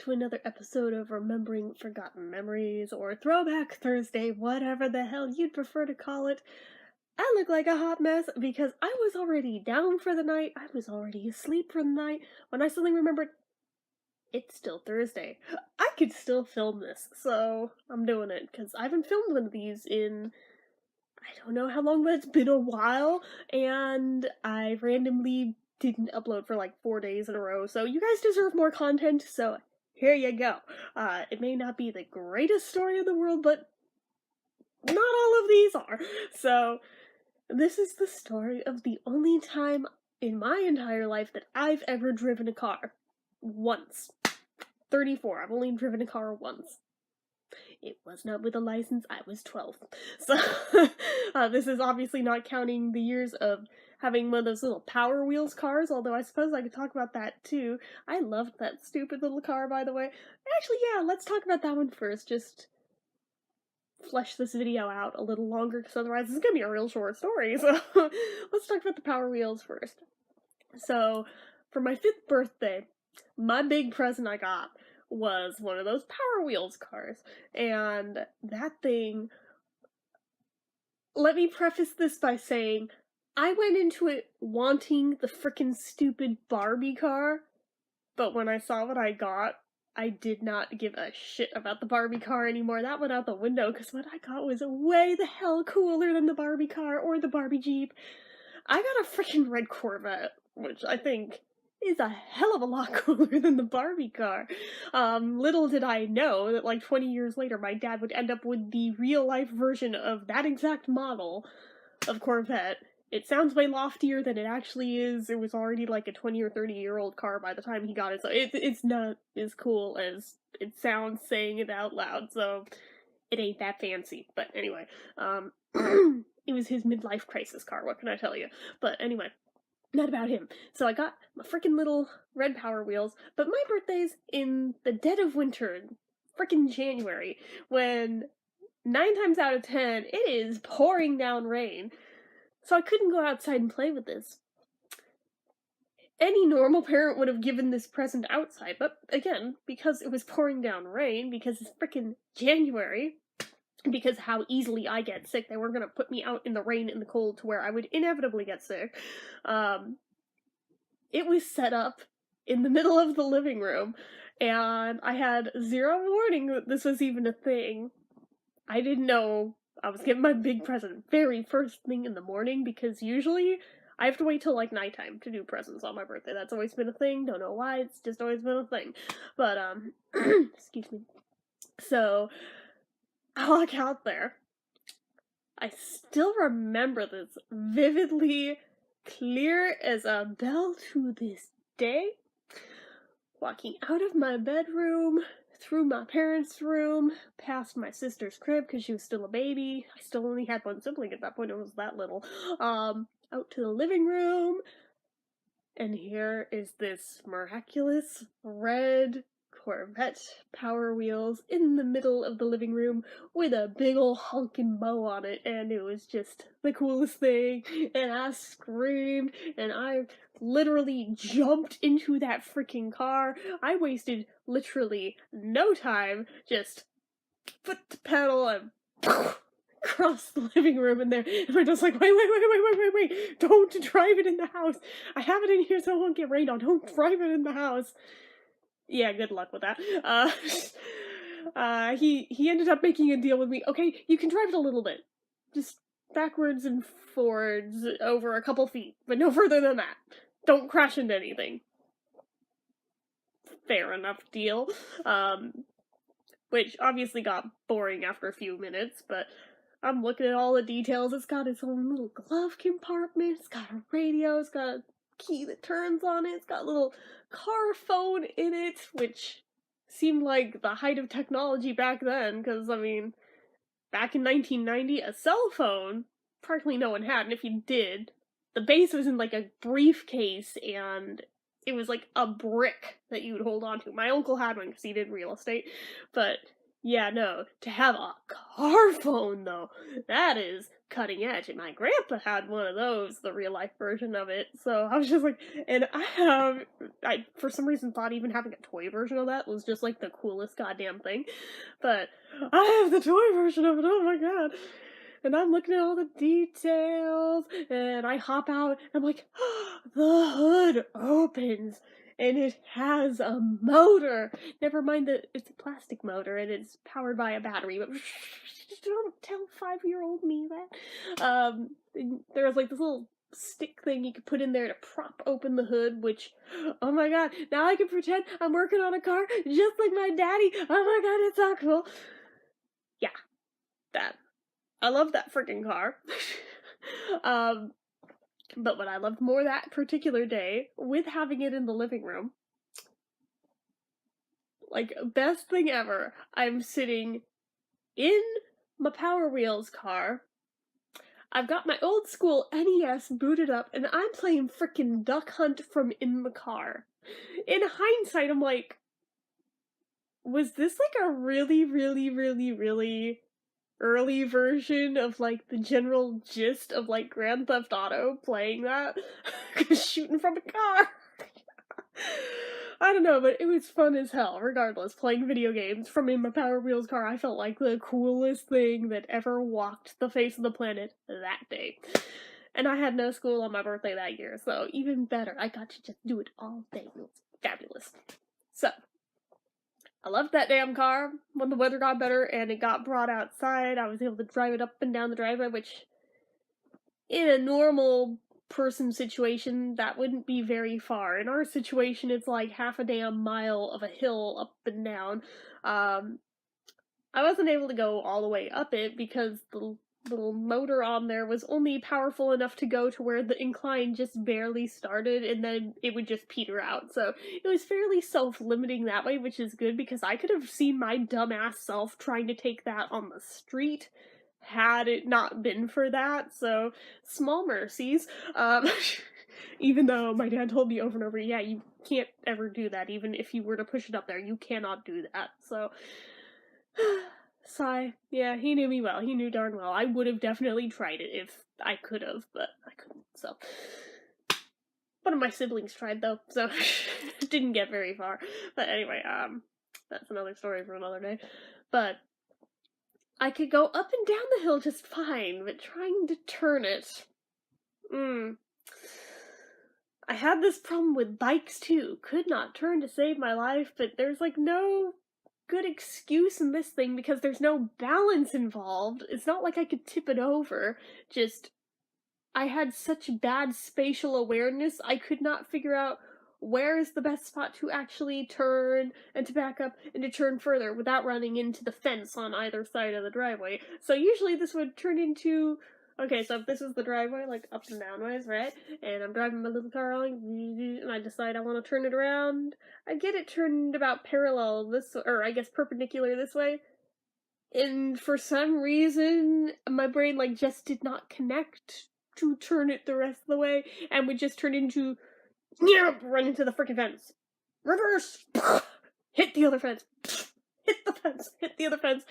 to another episode of Remembering Forgotten Memories, or Throwback Thursday, whatever the hell you'd prefer to call it. I look like a hot mess because I was already down for the night, I was already asleep for the night, when I suddenly remembered, it's still Thursday. I could still film this, so I'm doing it, because I haven't filmed one of these in I don't know how long, but it's been a while, and I randomly didn't upload for like 4 days in a row, so you guys deserve more content, so here you go. It may not be the greatest story in the world, but not all of these are. So, this is the story of the only time in my entire life that I've ever driven a car. Once. 34. I've only driven a car once. It was not with a license, I was 12. So, this is obviously not counting the years of having one of those little Power Wheels cars, although I suppose I could talk about that too. I loved that stupid little car, by the way. Actually, yeah, let's talk about that one first, just flesh this video out a little longer, because otherwise it's gonna be a real short story, so let's talk about the Power Wheels first. So, for my 5th birthday, my big present I got was one of those Power Wheels cars, and that thing, let me preface this by saying, I went into it wanting the frickin' stupid Barbie car, but when I saw what I got, I did not give a shit about the Barbie car anymore. That went out the window, because what I got was way the hell cooler than the Barbie car or the Barbie Jeep. I got a frickin' red Corvette, which I think is a hell of a lot cooler than the Barbie car. Little did I know that like 20 years later my dad would end up with the real-life version of that exact model of Corvette. It sounds way loftier than it actually is. It was already like a 20 or 30-year-old car by the time he got it, so it's not as cool as it sounds saying it out loud, so it ain't that fancy. But anyway, it was his midlife crisis car, what can I tell you? But anyway, not about him. So I got my freaking little red Power Wheels, but my birthday's in the dead of winter, freaking January, when 9 times out of 10, it is pouring down rain. So I couldn't go outside and play with this. Any normal parent would have given this present outside, but again, because it was pouring down rain, because it's frickin' January, because how easily I get sick, they weren't gonna put me out in the rain and the cold to where I would inevitably get sick. It was set up in the middle of the living room, and I had zero warning that this was even a thing. I didn't know I was getting my big present very first thing in the morning, because usually I have to wait till like nighttime to do presents on my birthday. That's always been a thing, don't know why, it's just always been a thing. But, excuse me. So, I walk out there. I still remember this vividly, clear as a bell to this day. Walking out of my bedroom, through my parents' room, past my sister's crib because she was still a baby. I still only had one sibling at that point, it was that little. Out to the living room, and here is this miraculous red Corvette Power Wheels in the middle of the living room with a big ol' honkin' bow on it, and it was just the coolest thing, and I screamed, and I literally jumped into that freaking car. I wasted literally no time, just foot to pedal and across the living room in there, and I'm just like, wait, don't drive it in the house. I have it in here so it won't get rained on. Don't drive it in the house. Yeah, good luck with that. He ended up making a deal with me. Okay, you can drive it a little bit. Just backwards and forwards over a couple feet, but no further than that. Don't crash into anything. Fair enough deal. Which obviously got boring after a few minutes, but I'm looking at all the details. It's got its own little glove compartment, it's got a radio, it's got a key that turns on it, it's got a little car phone in it, which seemed like the height of technology back then, because, I mean, back in 1990, a cell phone, practically no one had, and if you did, the base was in like a briefcase, and it was like a brick that you would hold on to. My uncle had one because he did real estate, but Yeah, no, to have a car phone though, that is cutting edge. And my grandpa had one of those, the real life version of it. So I was just like, and I for some reason thought even having a toy version of that was just like the coolest goddamn thing. But I have the toy version of it. Oh my god. And I'm looking at all the details, and I hop out, and I'm like, the hood opens, and it has a motor. Never mind that it's a plastic motor, and it's powered by a battery, but don't tell 5-year-old me that. There was like this little stick thing you could put in there to prop open the hood, which, oh my god, now I can pretend I'm working on a car just like my daddy. Oh my god, it's so cool. Yeah, that. I love that freaking car. um, but what I loved more that particular day, with having it in the living room, like, best thing ever, I'm sitting in my Power Wheels car. I've got my old school NES booted up, and I'm playing freaking Duck Hunt from in the car. In hindsight, I'm like, was this like a really, really, really, really early version of like the general gist of like Grand Theft Auto playing that? Shooting from a car. I don't know, but it was fun as hell, regardless. Playing video games from in my Power Wheels car, I felt like the coolest thing that ever walked the face of the planet that day. And I had no school on my birthday that year, so even better. I got to just do it all day. It was fabulous. So, I loved that damn car. When the weather got better and it got brought outside, I was able to drive it up and down the driveway, which in a normal person situation, that wouldn't be very far. In our situation, it's like half a damn mile of a hill up and down. Um, I wasn't able to go all the way up it because the little motor on there was only powerful enough to go to where the incline just barely started, and then it would just peter out. So it was fairly self-limiting that way, which is good because I could have seen my dumbass self trying to take that on the street had it not been for that. So small mercies. Even though my dad told me over and over, yeah, you can't ever do that. Even if you were to push it up there, you cannot do that. So sigh. Yeah, he knew me well. He knew darn well. I would have definitely tried it if I could have, but I couldn't. So one of my siblings tried though, so didn't get very far. But anyway, that's another story for another day. But I could go up and down the hill just fine, but trying to turn it, I had this problem with bikes too. Could not turn to save my life, but there's like no good excuse in this thing because there's no balance involved. It's not like I could tip it over. Just, I had such bad spatial awareness, I could not figure out where is the best spot to actually turn and to back up and to turn further without running into the fence on either side of the driveway. So usually this would turn into, okay, so if this is the driveway, like up and down ways, right? And I'm driving my little car along, and I decide I want to turn it around. I get it turned about parallel this, or I guess perpendicular this way. And for some reason, my brain like just did not connect to turn it the rest of the way, and would just turn into, run into the freaking fence. Reverse! Hit the other fence. Hit the fence. Hit the other fence.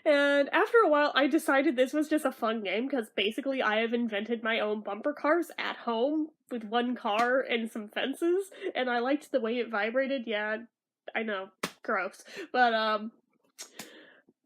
And after a while, I decided this was just a fun game, because basically I have invented my own bumper cars at home with one car and some fences, and I liked the way it vibrated. Yeah, I know. Gross. But,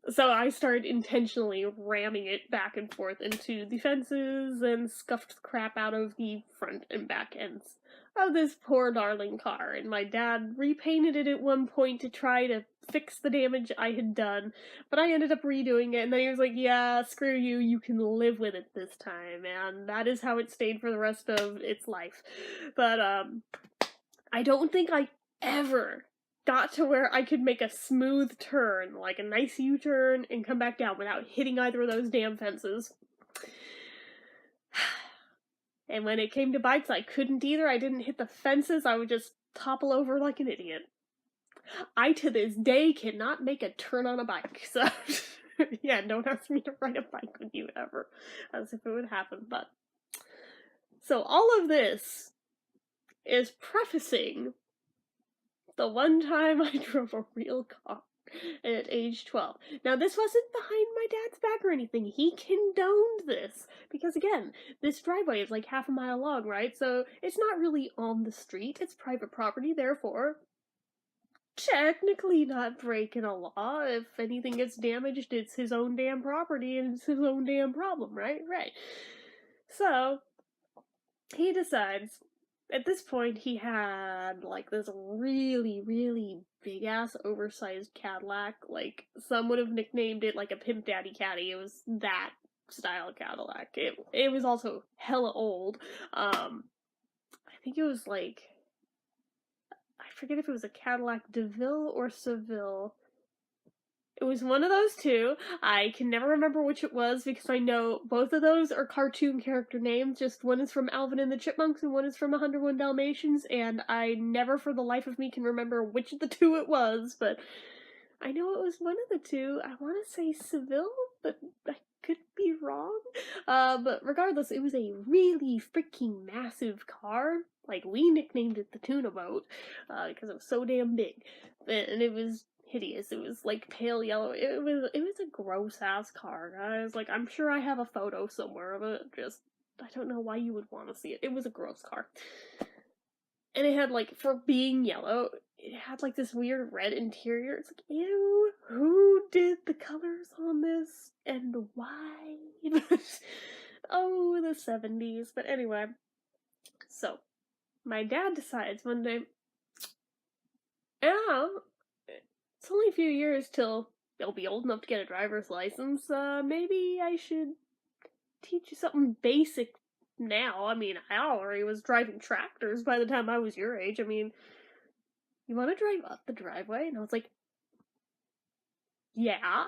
so I started intentionally ramming it back and forth into the fences and scuffed the crap out of the front and back ends of this poor darling car. And my dad repainted it at one point to try to fix the damage I had done, but I ended up redoing it, and then he was like, yeah, screw you, you can live with it this time, and that is how it stayed for the rest of its life. But, I don't think I ever got to where I could make a smooth turn, like a nice U-turn, and come back down without hitting either of those damn fences. And when it came to bikes, I couldn't either. I didn't hit the fences, I would just topple over like an idiot. I, to this day, cannot make a turn on a bike, so yeah, don't ask me to ride a bike with you ever, as if it would happen, but. So all of this is prefacing the one time I drove a real car. at age 12. Now, this wasn't behind my dad's back or anything. He condoned this. Because, again, this driveway is like half a mile long, right? So it's not really on the street. It's private property, therefore, technically not breaking a law. If anything gets damaged, it's his own damn property and it's his own damn problem, right? Right. So, he decides, at this point, he had, like, this really, really big-ass, oversized Cadillac. Like, some would have nicknamed it, like, a Pimp Daddy Caddy. It was that style Cadillac. It was also hella old. I think it was, like, I forget if it was a Cadillac DeVille or Seville. It was one of those two. I can never remember which it was because I know both of those are cartoon character names. Just one is from Alvin and the Chipmunks and one is from 101 Dalmatians, and I never for the life of me can remember which of the two it was, but I know it was one of the two. I want to say Seville, but I could be wrong. But regardless, it was a really freaking massive car. Like, we nicknamed it the Tuna Boat, because it was so damn big. And it was hideous. It was like pale yellow. It was a gross ass car, guys. Like, I'm sure I have a photo somewhere of it. Just, I don't know why you would want to see it. It was a gross car. And it had, like, for being yellow, it had, like, this weird red interior. It's like, ew, who did the colors on this? And why? Oh, the 70s. But anyway, so, my dad decides one day, yeah, it's only a few years till you'll be old enough to get a driver's license. Maybe I should teach you something basic now. I mean, I already was driving tractors by the time I was your age. I mean, you want to drive up the driveway? And I was like, yeah.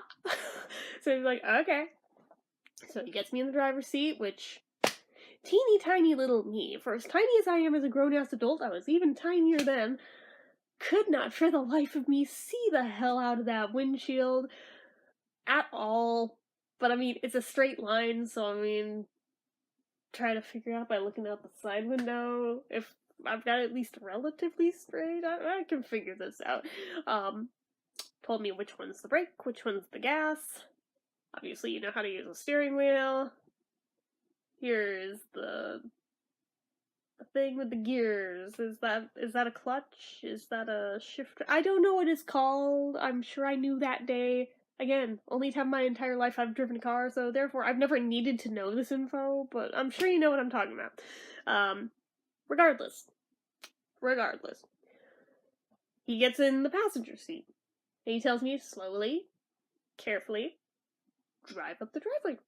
So he's like, okay. So he gets me in the driver's seat, which, teeny tiny little me, for as tiny as I am as a grown-ass adult, I was even tinier then, could not for the life of me see the hell out of that windshield at all. But I mean, it's a straight line, so I mean, try to figure out by looking out the side window if I've got it at least relatively straight. I can figure this out. Told me which one's the brake, which one's the gas. Obviously, you know how to use a steering wheel. Here's the thing with the gears. Is that a clutch? Is that a shifter? I don't know what it's called. I'm sure I knew that day. Again, only time in my entire life I've driven a car, so therefore I've never needed to know this info, but I'm sure you know what I'm talking about. Regardless. He gets in the passenger seat, and he tells me slowly, carefully, drive up the driveway.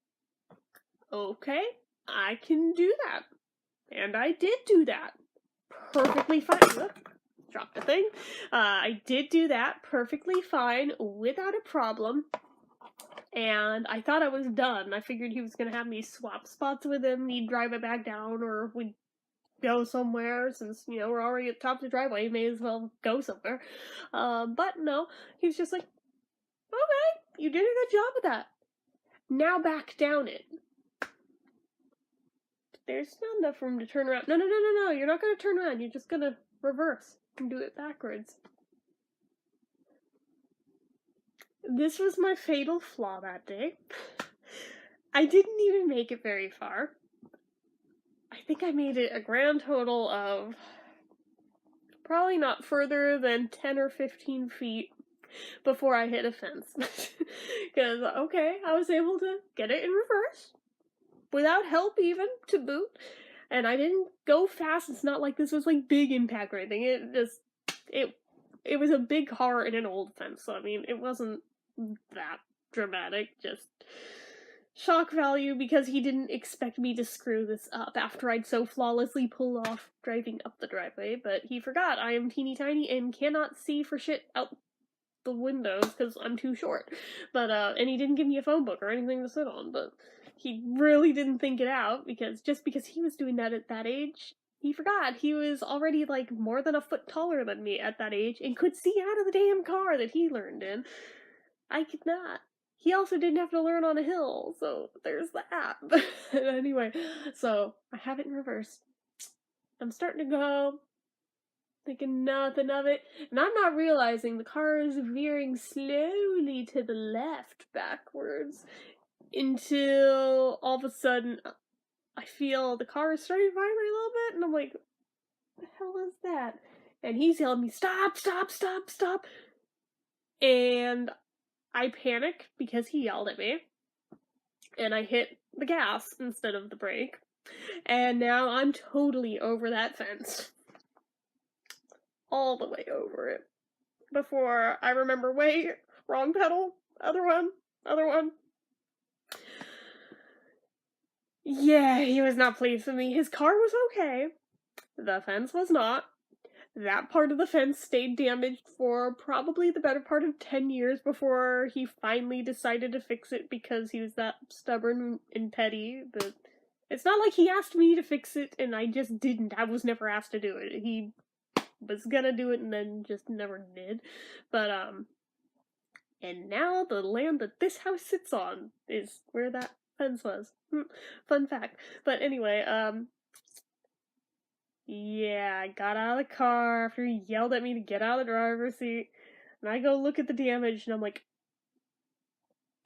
Okay, I can do that. And I did do that. Perfectly fine. Dropped the thing. I did do that perfectly fine, without a problem. And I thought I was done. I figured he was going to have me swap spots with him. He'd drive it back down, or we'd go somewhere. Since, you know, we're already at the top of the driveway, may as well go somewhere. But no, he was just like, okay, you did a good job with that. Now back down it. There's not enough room to turn around. No, you're not going to turn around. You're just going to reverse and do it backwards. This was my fatal flaw that day. I didn't even make it very far. I think I made it a grand total of probably not further than 10 or 15 feet before I hit a fence. Because, okay, I was able to get it in reverse. Without help even, to boot. And I didn't go fast. It's not like this was like big impact or anything. It was a big car in an old fence. So I mean, it wasn't that dramatic. Just shock value because he didn't expect me to screw this up after I'd so flawlessly pulled off driving up the driveway. But he forgot I am teeny tiny and cannot see for shit out the windows because I'm too short. But and he didn't give me a phone book or anything to sit on. But he really didn't think it out, because just because he was doing that at that age, he forgot he was already like more than a foot taller than me at that age and could see out of the damn car that he learned in. I could not. He also didn't have to learn on a hill, so there's that. But anyway, so I have it in reverse. I'm starting to go. thinking nothing of it, and I'm not realizing the car is veering slowly to the left backwards until all of a sudden I feel the car is starting to vibrate a little bit, and I'm like, what the hell is that? And he's yelling at me, stop, stop, stop, stop. And I panic because he yelled at me, and I hit the gas instead of the brake. And now I'm totally over that fence. All the way over it. Before I remember, wait, wrong pedal, other one. Yeah, he was not pleased with me. His car was okay. The fence was not. That part of the fence stayed damaged for probably the better part of 10 years before he finally decided to fix it because he was that stubborn and petty. But it's not like he asked me to fix it and I just didn't. I was never asked to do it. He was gonna do it and then just never did. But, and now the land that this house sits on is where that fence was. Fun fact. But anyway, yeah, I got out of the car after he yelled at me to get out of the driver's seat, and I go look at the damage, and I'm like,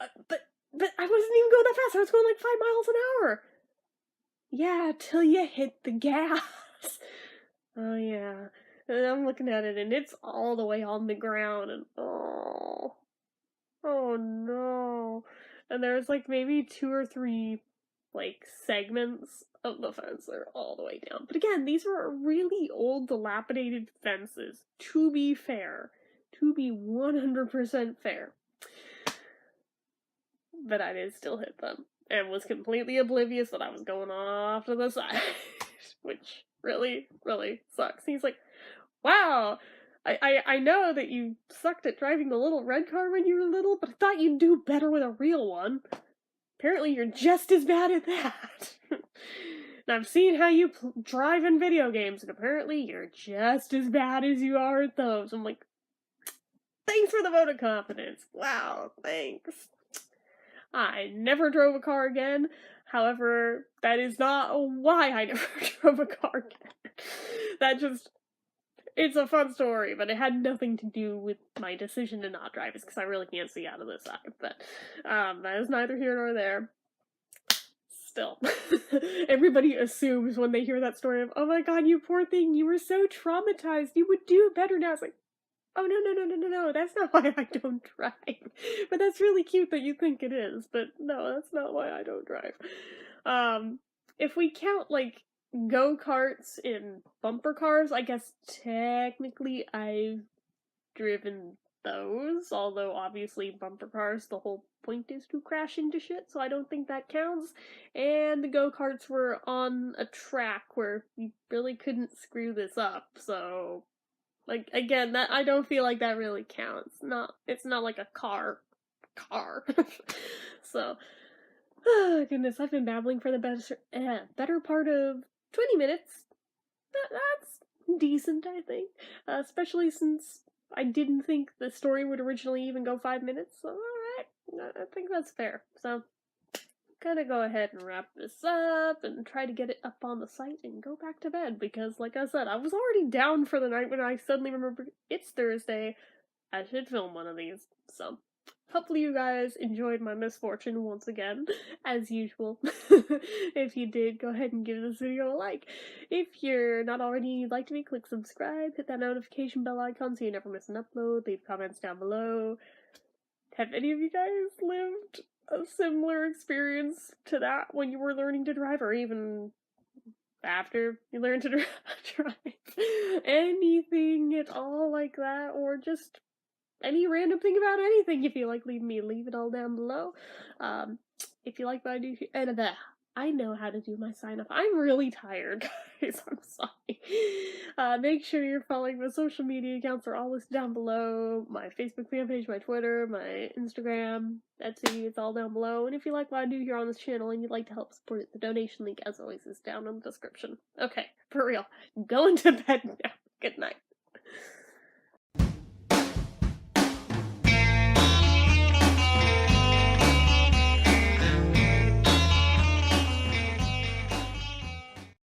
but I wasn't even going that fast. I was going like 5 miles an hour. Yeah, till you hit the gas. Oh yeah, and I'm looking at it, and it's all the way on the ground, and oh no, and there's like maybe 2 or 3 like segments of the fence that are all the way down. But again, these are really old, dilapidated fences, to be fair. To be 100% fair. But I did still hit them, and was completely oblivious that I was going off to the side, which really, really sucks. He's like, wow, I know that you sucked at driving the little red car when you were little, but I thought you'd do better with a real one. Apparently you're just as bad at that. And I've seen how you drive in video games, and apparently you're just as bad as you are at those. I'm like, thanks for the vote of confidence. Wow, thanks. I never drove a car again. However, that is not why I never drove a car again. That just... It's a fun story, but it had nothing to do with my decision to not drive. It's because I really can't see out of this side. But that is neither here nor there. Still. Everybody assumes when they hear that story of, oh my god, you poor thing, you were so traumatized, you would do better now. It's like, oh no, that's not why I don't drive. But that's really cute that you think it is, but no, that's not why I don't drive. If we count, like, go-karts in bumper cars, I guess technically I've driven those, although obviously bumper cars, the whole point is to crash into shit, so I don't think that counts. And the go-karts were on a track where you really couldn't screw this up, so, like, again, that I don't feel like that really counts. It's not like a car. So, oh goodness, I've been babbling for the better part of 20 minutes. That's decent, I think. Especially since I didn't think the story would originally even go 5 minutes. So, alright, I think that's fair. So, gonna go ahead and wrap this up and try to get it up on the site and go back to bed. Because, like I said, I was already down for the night when I suddenly remembered it's Thursday. I should film one of these. So, hopefully you guys enjoyed my misfortune once again, as usual. If you did, go ahead and give this video a like. If you're not already and you'd like to be, click subscribe, hit that notification bell icon so you never miss an upload, leave comments down below. Have any of you guys lived a similar experience to that when you were learning to drive, or even after you learned to drive? Anything at all like that, or just any random thing about anything you feel like leave it all down below. If you like what I do, and I know how to do my sign off. I'm really tired, guys. I'm sorry. Make sure you're following my social media accounts. Are all listed down below. My Facebook fan page, my Twitter, my Instagram, Etsy. It's all down below. And if you like what I do here on this channel and you'd like to help support it, the donation link, as always, is down in the description. Okay, for real. Going to bed now. Good night.